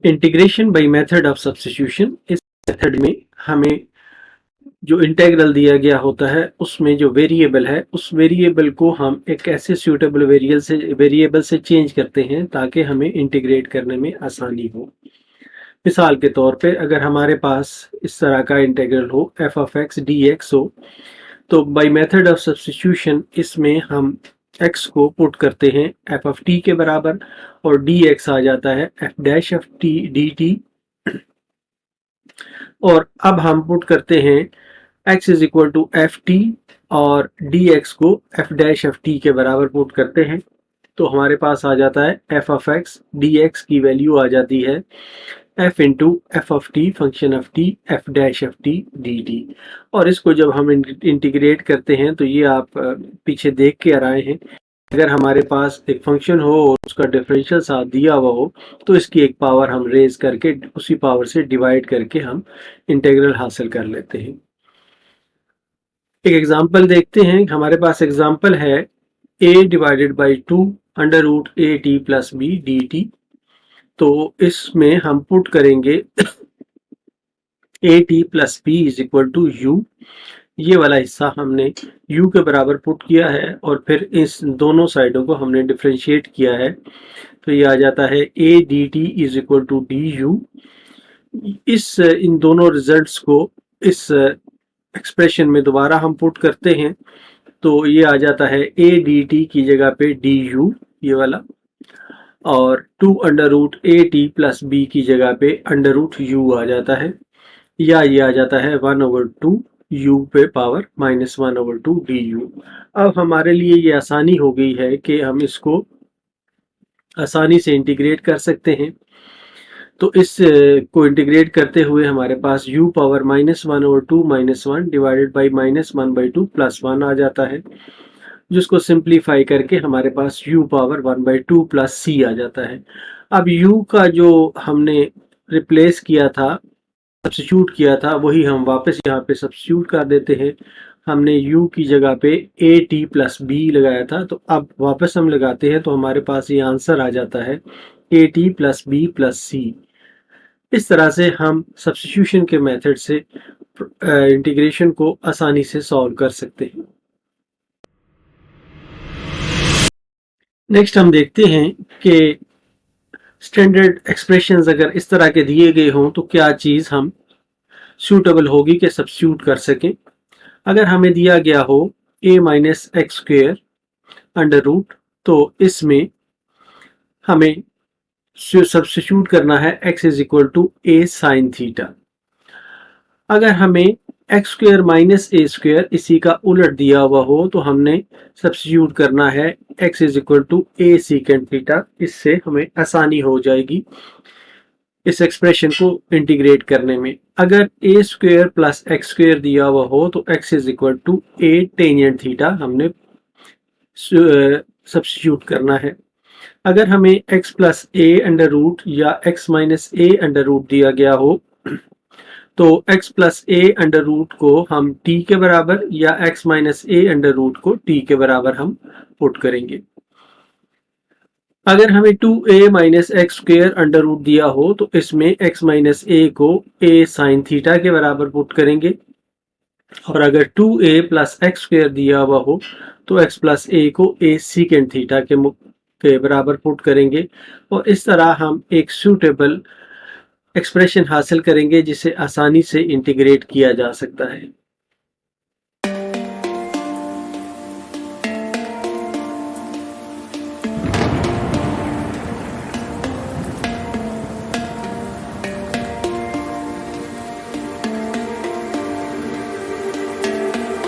Integration by method of substitution. इस method में हमें जो इंटेग्रल दिया गया होता है उसमें जो वेरिएबल है उस वेरिएबल को हम एक ऐसे सूटेबल वेरिएबल से चेंज करते हैं ताकि हमें इंटीग्रेट करने में आसानी हो। मिसाल के तौर पे अगर हमारे पास इस तरह का इंटीग्रल हो f ऑफ x dx हो, तो बाय मेथड ऑफ सब्स्टिट्यूशन इसमें हम x को पुट करते हैं f ऑफ t के बराबर और dx आ जाता है f dash of t dt। और अब हम पुट करते हैं x is equal to f t और dx को f डैश ऑफ t के बराबर पुट करते हैं, तो हमारे पास आ जाता है f ऑफ x dx की वैल्यू आ जाती है f into F of T function of t f dash of t dt। और इसको जब हम इंटीग्रेट करते हैं तो ये आप पीछे देख के आ रहे हैं, अगर हमारे पास एक फंक्शन हो और उसका डिफरेंशियल साथ दिया हुआ हो तो इसकी एक पावर हम रेज करके उसी पावर से डिवाइड करके हम इंटीग्रल हासिल कर लेते हैं। एक एग्जांपल देखते हैं। हमारे पास एग्जांपल है a divided by 2 under root a t plus b d t. तो इसमें हम पुट करेंगे a t plus b is equal to u. ये वाला हिस्सा हमने u के बराबर पुट किया है और फिर इस दोनों साइडों को हमने डिफरेंशिएट किया है, तो ये आ जाता है a dt is equal to D U. इन दोनों रिजल्ट्स को इस एक्सप्रेशन में दोबारा हम पुट करते हैं तो ये आ जाता है a dt की जगह पे du ये वाला, और 2 under root a t plus b की जगह पे अंडर रूट यू आ जाता है, या ये आ जाता है 1/2 u पे पावर -1/2 du। अब हमारे लिए ये आसानी हो गई है कि हम इसको आसानी से इंटीग्रेट कर सकते हैं। तो इस को इंटीग्रेट करते हुए हमारे पास u power -1/2 -1 divided by -1/2 plus 1 आ जाता है, जिसको सिंप्लीफाई करके हमारे पास u पावर 1/2 प्लस c आ जाता है। अब u का जो हमने रिप्लेस किया था, सब्स्टिट्यूट किया था, वही हम वापस यहाँ पे सब्स्टिट्यूट कर देते हैं। हमने u की जगह पे a t प्लस b लगाया था, तो अब वापस हम लगाते हैं तो हमारे पास ये आंसर आ जाता है a t plus b plus c। इस तरह से हम सब्स्टिट्यूशन के मेथड से इंटीग्रेशन को आसानी से सॉल्व कर सकते हैं। नेक्स्ट हम देखते हैं कि स्टैंडर्ड एक्सप्रेशंस अगर इस तरह के दिए गए हों तो क्या चीज़ हम सूटेबल होगी कि सब्स्टिट्यूट कर सकें। अगर हमें दिया गया हो a minus x square under root, तो इसमें हमें सब्स्टिट्यूट करना है x is equal to a sine theta. अगर हमें x square minus a square इसी का उलट दिया हुआ हो तो हमने सब्स्टिट्यूट करना है x is equal to a secant theta. इससे हमें आसानी हो जाएगी इस एक्सप्रेशन को इंटीग्रेट करने में। अगर a square plus x square दिया हुआ हो तो x is equal to a tangent theta हमने सब्स्टिट्यूट करना है। अगर हमें x plus a under root या x minus a under root दिया गया हो तो x plus a under root को हम t के बराबर या x minus a under root को t के बराबर हम पुट करेंगे। अगर हमें 2a minus x square under root दिया हो तो इसमें x माइनस ए को a साइन थीटा के बराबर पुट करेंगे, और अगर 2a प्लस एक्स स्क्वेयर दिया हुआ हो तो x प्लस ए को a सीकेंड थीटा के बराबर पुट करेंगे, और इस तरह हम एक सूटेबल एक्सप्रेशन हासिल करेंगे जिसे आसानी से इंटीग्रेट किया जा सकता है।